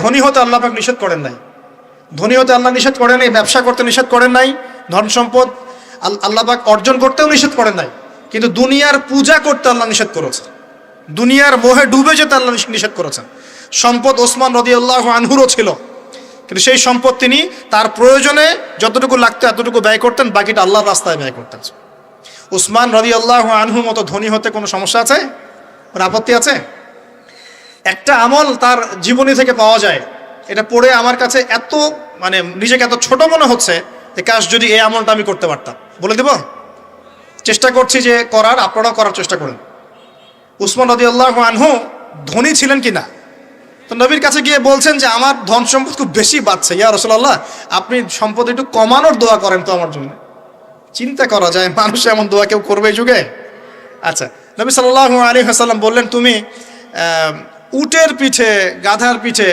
ধনী হতে আল্লাহ পাক নিষেধ করেন নাই, ধনী হতে আল্লাহ নিষেধ করেন নাই, ব্যবসা করতে নিষেধ করেন নাই, ধন সম্পদ আল্লাহ পাক অর্জন করতেও নিষেধ করেন নাই, কিন্তু দুনিয়ার পূজা করতে আল্লাহ নিষেধ করেছেন, দুনিয়ার মোহে ডুবে যেতে আল্লাহ নিষেধ করেছেন। সম্পদ ওসমান রাদিয়াল্লাহু আনহুরও ছিল, কিন্তু সেই সম্পদ তিনি তার প্রয়োজনে যতটুকু লাগতো এতটুকু ব্যয় করতেন, বাকিটা আল্লাহর রাস্তায় ব্যয় করতেন। উসমান রাদিয়াল্লাহু আনহুর মতো ধনী হতে কোনো সমস্যা আছে? কোনো আপত্তি আছে? একটা আমল তার জীবনী থেকে পাওয়া যায়, এটা পড়ে আমার কাছে এত নিজেকে এত ছোট মনে হচ্ছে যে কাশ যদি এই আমলটা আমি করতে পারতাম। বলে দেব, চেষ্টা করছি যে করার, আপনারাও করার চেষ্টা করেন। উসমান রাদিয়াল্লাহু আনহু ধনী ছিলেন কিনা, তো নবীর কাছে গিয়ে বলছেন যে আমার ধন সম্পদ খুব বেশি বাড়ছে, ইয়া রাসূলুল্লাহ আপনি সম্পদ একটু কমানোর দোয়া করেন তো আমার জন্য। চিন্তা করা যায় মানুষ এমন দোয়া কেউ করবে এই যুগে? আচ্ছা, নবী সাল্লাল্লাহু আলাইহি ওয়াসাল্লাম বললেন তুমি উটের পিঠে, গাধার পিঠে